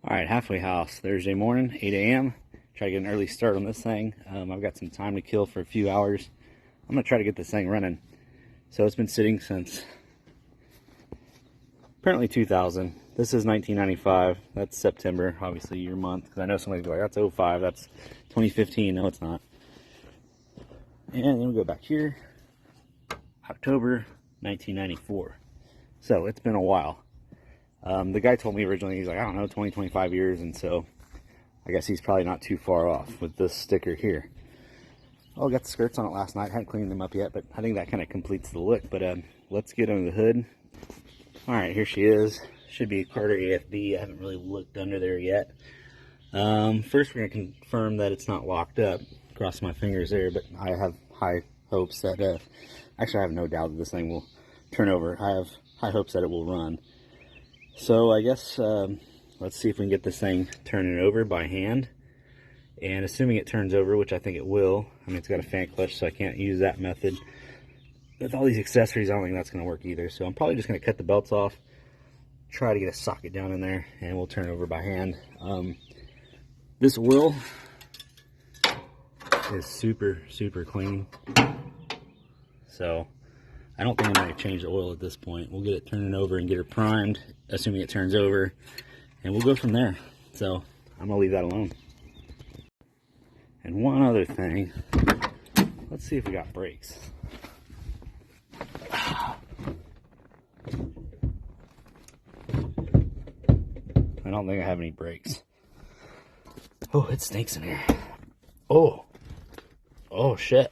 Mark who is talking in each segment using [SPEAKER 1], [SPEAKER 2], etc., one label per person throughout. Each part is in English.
[SPEAKER 1] Alright, halfway house, Thursday morning, 8 a.m. Try to get an early start on this thing. I've got some time to kill for a few hours. I'm going to try to get this thing running. So it's been sitting since apparently 2000. This is 1995. That's September, obviously your month. Because I know somebody's like, that's 05, that's 2015. No, it's not. And then we go back here, October 1994. So it's been a while. The guy told me originally, he's like, I don't know, 20, 25 years, and so I guess he's probably not too far off with this sticker here. Oh, I got the skirts on it last night. Hadn't cleaned them up yet, but I think that kind of completes the look. But let's get under the hood. All right, here she is. Should be a Carter AFB. I haven't really looked under there yet. First, we're going to confirm that it's not locked up. Cross my fingers there, but I have high hopes that, actually I have no doubt that this thing will turn over. I have high hopes that it will run. So I guess let's see if we can get this thing turning over by hand. And assuming it turns over, which I think it will. I mean, it's got a fan clutch, so I can't use that method. With all these accessories, I don't think that's going to work either. So I'm probably just going to cut the belts off, try to get a socket down in there, and we'll turn it over by hand. This oil is super, super clean. So I don't think I'm going to change the oil at this point. We'll get it turning over and get it primed, assuming it turns over, and we'll go from there. So I'm going to leave that alone. And one other thing, let's see if we got brakes. I don't think I have any brakes. Oh, it stinks in here. Oh shit.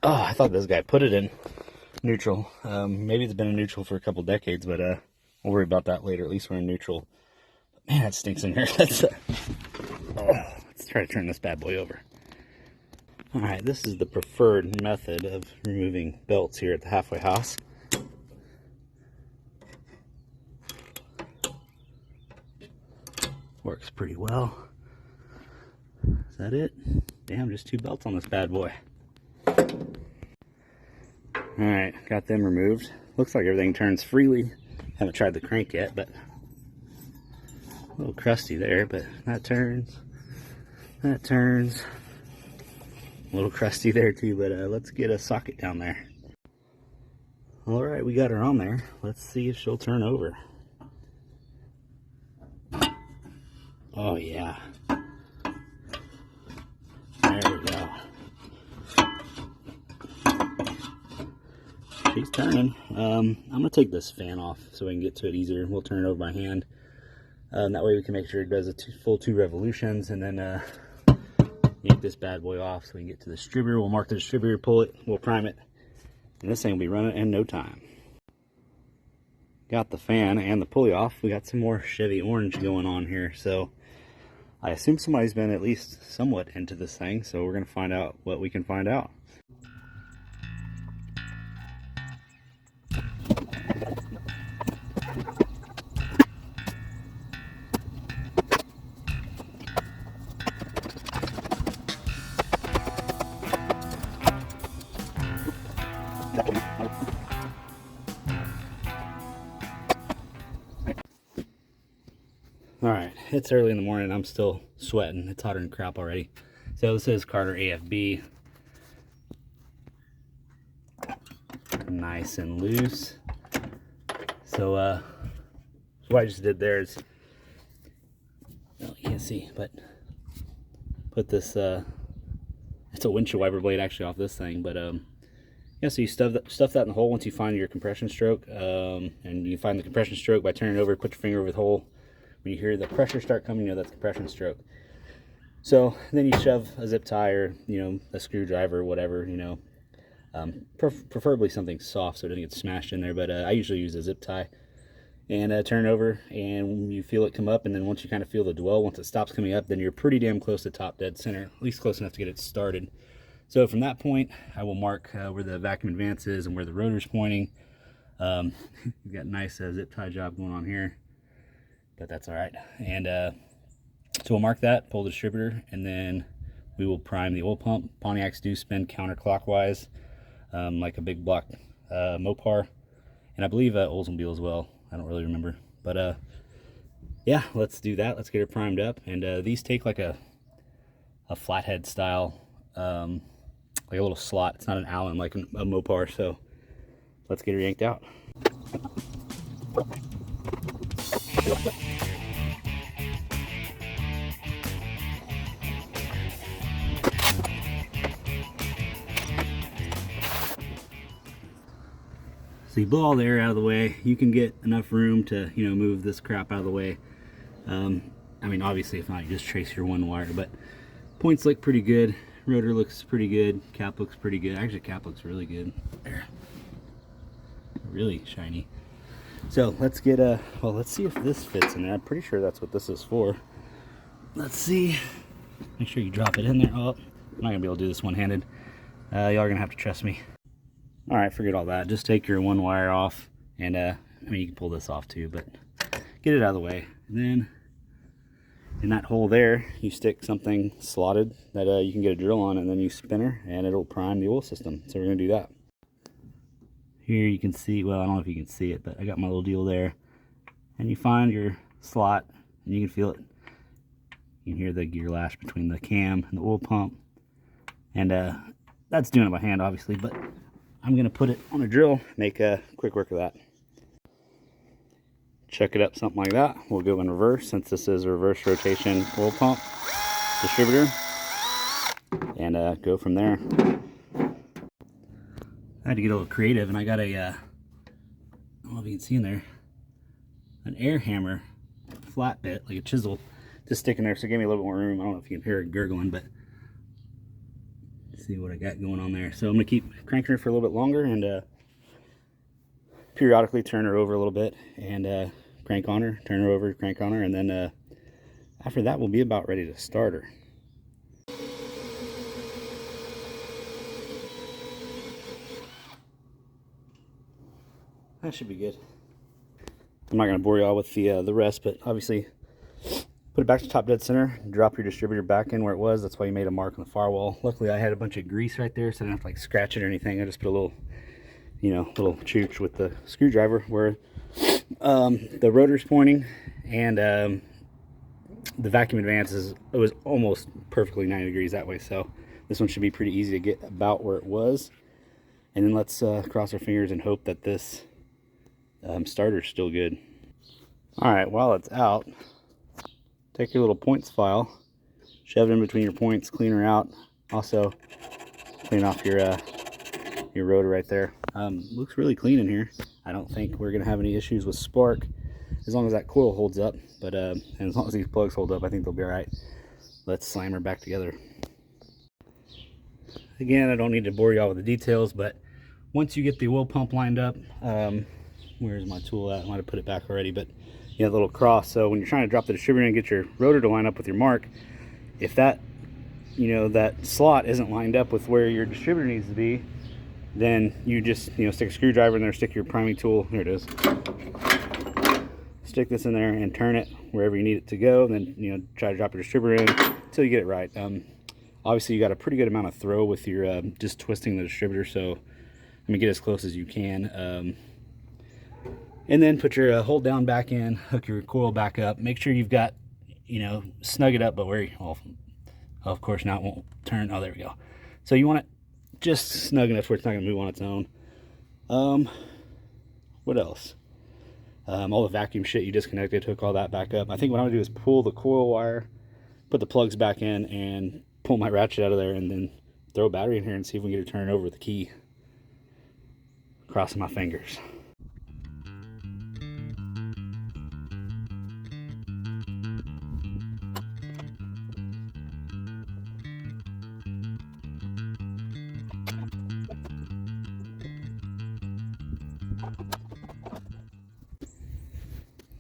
[SPEAKER 1] Oh, I thought this guy put it in neutral. Maybe it's been in neutral for a couple decades, but we'll worry about that later. At least we're in neutral. But man, it stinks in here. Let's try to turn this bad boy over. All right, this is the preferred method of removing belts here at the halfway house. Works pretty well. Is that it? Damn, just 2 belts on this bad boy. Alright, got them removed. Looks like everything turns freely. Haven't tried the crank yet, but a little crusty there, but that turns. That turns. A little crusty there too, but let's get a socket down there. Alright, we got her on there. Let's see if she'll turn over. Oh yeah. There we go. She's turning. I'm going to take this fan off so we can get to it easier. We'll turn it over by hand. That way we can make sure it does a full 2 revolutions, and then yank this bad boy off so we can get to the distributor. We'll mark the distributor, pull it, we'll prime it, and this thing will be running in no time. Got the fan and the pulley off. We got some more Chevy orange going on here, so I assume somebody's been at least somewhat into this thing, so we're going to find out what we can find out. Alright, it's early in the morning. I'm still sweating. It's hotter than crap already. So this is Carter AFB. Nice and loose. So what I just did there is, well, you can't see, but put this, it's a windshield wiper blade actually off this thing, but yeah, so you stuff that in the hole once you find your compression stroke, and you find the compression stroke by turning it over, put your finger over the hole. When you hear the pressure start coming, you know that's compression stroke. So then you shove a zip tie or, you know, a screwdriver or whatever, you know, preferably something soft so it doesn't get smashed in there, but I usually use a zip tie, and turn it over, and you feel it come up, and then once you kind of feel the dwell, once it stops coming up, then you're pretty damn close to top dead center, at least close enough to get it started. So from that point, I will mark where the vacuum advance is and where the rotor's pointing. We've got a nice zip tie job going on here, but that's all right. And so we'll mark that, pull the distributor, and then we will prime the oil pump. Pontiacs do spin counterclockwise, like a big block Mopar, and I believe Oldsmobile as well. I don't really remember, but yeah, let's do that. Let's get it primed up. And these take like a flathead style, like a little slot. It's not an Allen like a Mopar. So let's get it yanked out. So you blow all the air out of the way. You can get enough room to, you know, move this crap out of the way. I mean, obviously, if not, you just trace your one wire. But points look pretty good. Rotor looks pretty good. Cap looks pretty good. Actually, cap looks really good. There, really shiny. So let's get well, let's see if this fits in there. I'm pretty sure that's what this is for. Let's see. Make sure you drop it in there. Oh, I'm not gonna be able to do this one-handed. Y'all are gonna have to trust me. All right, forget all that. Just take your one wire off, and I mean, you can pull this off too, but get it out of the way. And then in that hole there, you stick something slotted that you can get a drill on, and then you spin her, and it'll prime the oil system. So we're gonna do that. Here you can see, well, I don't know if you can see it, but I got my little deal there. And you find your slot, and you can feel it. You can hear the gear lash between the cam and the oil pump. And that's doing it by hand, obviously, but I'm gonna put it on a drill, make a quick work of that. Chuck it up something like that. We'll go in reverse, since this is a reverse rotation oil pump distributor, and go from there. I had to get a little creative, and I got a I don't know if you can see in there, an air hammer flat bit, like a chisel, just sticking there, so it gave me a little more room. I don't know if you can hear it gurgling, but see what I got going on there. So I'm gonna keep cranking her for a little bit longer, and periodically turn her over a little bit, and crank on her, turn her over, crank on her, and then after that we'll be about ready to start her. That should be good. I'm not gonna bore you all with the rest, but obviously put it back to top dead center, drop your distributor back in where it was. That's why you made a mark on the firewall. Luckily I had a bunch of grease right there, so I didn't have to like scratch it or anything. I just put a little, you know, little chooch with the screwdriver where the rotor's pointing, and the vacuum advance it was almost perfectly 90 degrees that way. So this one should be pretty easy to get about where it was. And then let's cross our fingers and hope that this starter's still good. All right, while it's out, take your little points file, shove it in between your points, clean her out. Also, clean off your rotor right there. Looks really clean in here. I don't think we're gonna have any issues with spark as long as that coil holds up. But and as long as these plugs hold up, I think they'll be all right. Let's slam her back together. Again, I don't need to bore you all with the details, but once you get the oil pump lined up, where's my tool at? I might have put it back already, but you have a little cross. So when you're trying to drop the distributor and get your rotor to line up with your mark, if that, you know, that slot isn't lined up with where your distributor needs to be, then you just, you know, stick a screwdriver in there, stick your priming tool, here it is, stick this in there and turn it wherever you need it to go. Then, you know, try to drop your distributor in until you get it right. Obviously you got a pretty good amount of throw with your just twisting the distributor, so I mean, get as close as you can. And then put your hold down back in, hook your coil back up. Make sure you've got, you know, snug it up, but where, well, of course now it won't turn. Oh, there we go. So you want it just snug enough where it's not gonna move on its own. What else? All the vacuum shit you disconnected, hook all that back up. I think what I'm gonna do is pull the coil wire, put the plugs back in, and pull my ratchet out of there, and then throw a battery in here and see if we can get it turned over with the key. Crossing my fingers.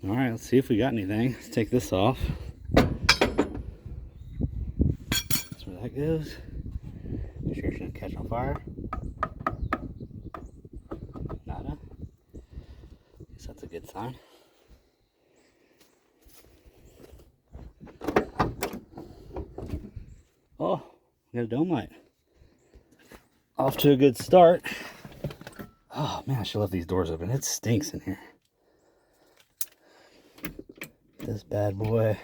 [SPEAKER 1] All right, let's see if we got anything. Let's take this off. That's where that goes. Make sure it shouldn't catch on fire. Nada. Guess that's a good sign. Oh, we got a dome light. Off to a good start. Oh man, I should left these doors open. It stinks in here. this bad boy.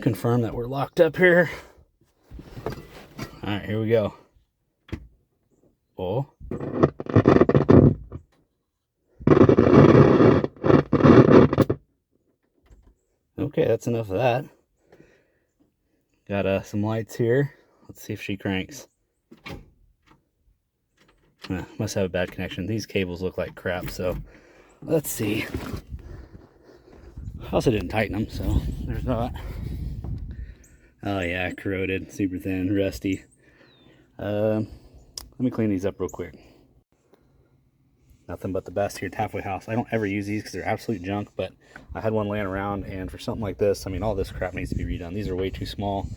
[SPEAKER 1] Confirm that we're locked up here. All right, here we go. Oh. Okay, that's enough of that. Got some lights here. Let's see if she cranks. Must have a bad connection. These cables look like crap, so let's see. I also didn't tighten them, so there's that. Oh yeah, corroded, super thin, rusty. Let me clean these up real quick. Nothing but the best here at Halfway House. I don't ever use these because they're absolute junk, but I had one laying around, and for something like this, I mean, all this crap needs to be redone. These are way too small.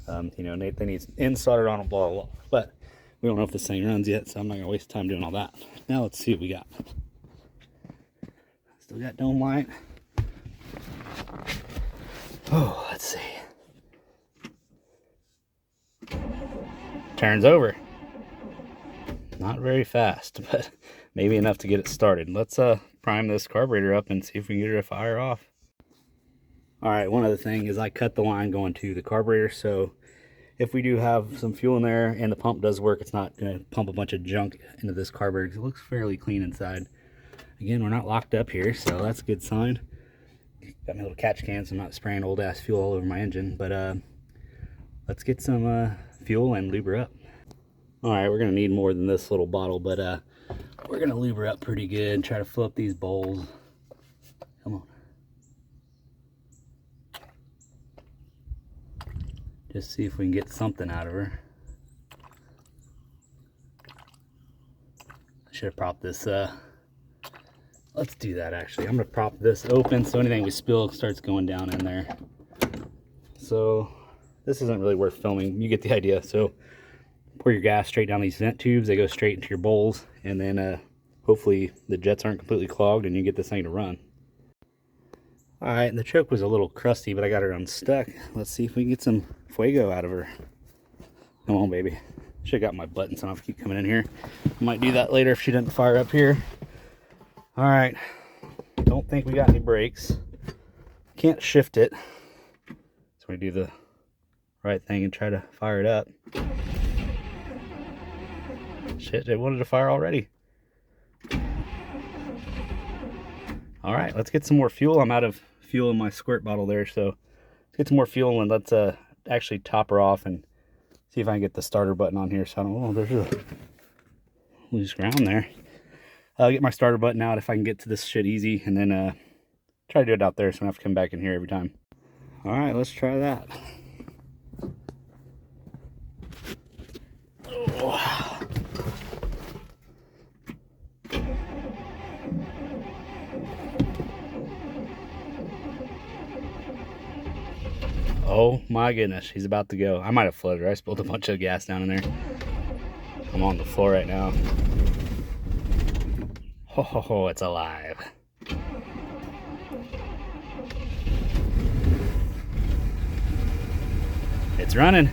[SPEAKER 1] You know, they need ends soldered on them, blah, blah, blah. But we don't know if this thing runs yet, so I'm not going to waste time doing all that. Now let's see what we got. Still got dome light. Oh, let's see. Turns over. Not very fast, but maybe enough to get it started. Let's prime this carburetor up and see if we can get her to fire off. All right, one other thing is I cut the line going to the carburetor, so if we do have some fuel in there and the pump does work, it's not going to pump a bunch of junk into this carburetor. It looks fairly clean inside. Again, we're not locked up here, so that's a good sign. Got my little catch can, so I'm not spraying old ass fuel all over my engine, but let's get some fuel and lube her up. All right, we're gonna need more than this little bottle, but we're gonna lube her up pretty good. Try to fill up these bowls. Come on. Just see if we can get something out of her. I should have propped this. Let's do that actually. I'm gonna prop this open so anything we spill starts going down in there. So this isn't really worth filming. You get the idea. So pour your gas straight down these vent tubes. They go straight into your bowls, and then hopefully the jets aren't completely clogged and you get this thing to run. All right, and the choke was a little crusty, but I got her unstuck. Let's see if we can get some fuego out of her. Come on, baby. Should have got my buttons on. I'll keep coming in here. Might do that later if she doesn't fire up here. All right, don't think we got any brakes. Can't shift it. So we do the right thing and try to fire it up. Shit, it wanted to fire already. All right, let's get some more fuel. I'm out of fuel in my squirt bottle there, so let's get some more fuel and let's actually top her off and see if I can get the starter button on here. So I don't know, there's a loose ground there. I'll get my starter button out if I can get to this shit easy, and then try to do it out there so I don't have to come back in here every time. All right, let's try that. Oh my goodness, she's about to go. I might have flooded her. I spilled a bunch of gas down in there. I'm on the floor right now. Oh, it's alive. It's running.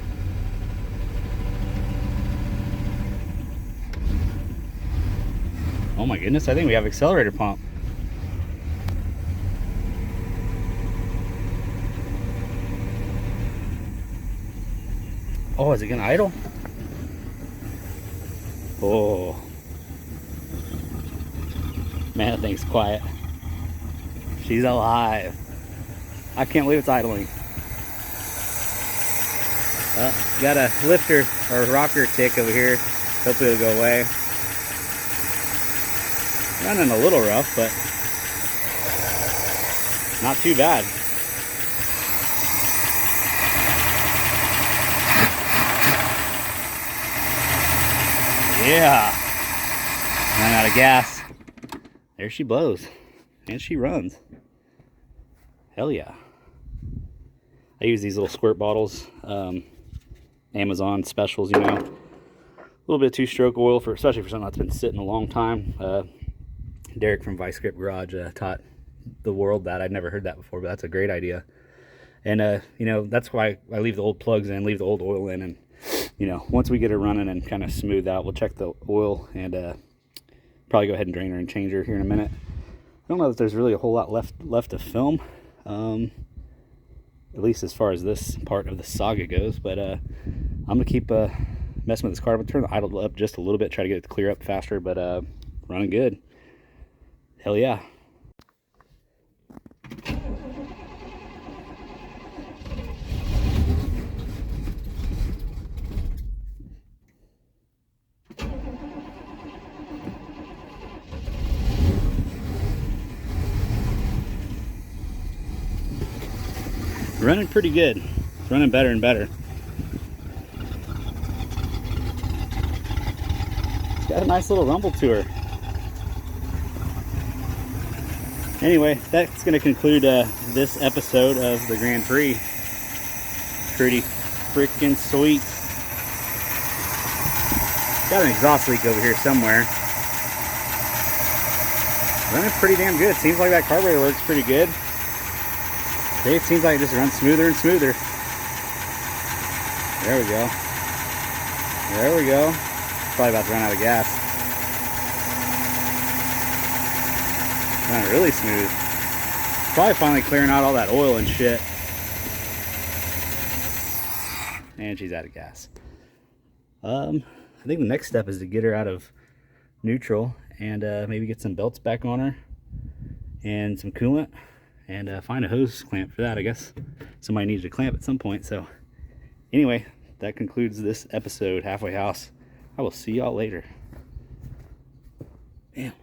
[SPEAKER 1] Oh my goodness, I think we have accelerator pump. Oh, is it gonna idle? Oh. Man, that thing's quiet. She's alive. I can't believe it's idling. Got a lifter or rocker tick over here. Hopefully it'll go away. Running a little rough, but not too bad. Yeah. Ran out of gas. There she blows. And she runs. Hell yeah. I use these little squirt bottles. Amazon specials, you know. A little bit of two-stroke oil, for especially for something that's been sitting a long time. Derek from Vice Grip Garage taught the world that. I'd never heard that before, but that's a great idea. And, you know, that's why I leave the old plugs in, leave the old oil in, and, you know, once we get her running and kind of smooth out, we'll check the oil and probably go ahead and drain her and change her here in a minute. don't know that there's really a whole lot left to film, at least as far as this part of the saga goes. But I'm gonna keep messing with this car. I'm gonna turn the idle up just a little bit, try to get it to clear up faster. But running good. Hell yeah. Running pretty good. It's running better and better. It's got a nice little rumble to her. Anyway, that's going to conclude this episode of the Grand Prix. Pretty freaking sweet. Got an exhaust leak over here somewhere. Running pretty damn good. Seems like that carburetor works pretty good. It seems like it just runs smoother and smoother. There we go. There we go. Probably about to run out of gas. Running really smooth. Probably finally clearing out all that oil and shit. And she's out of gas. I think the next step is to get her out of neutral and maybe get some belts back on her and some coolant. And find a hose clamp for that, I guess. Somebody needs to clamp at some point. So anyway, that concludes this episode, Halfway House. I will see y'all later. Damn.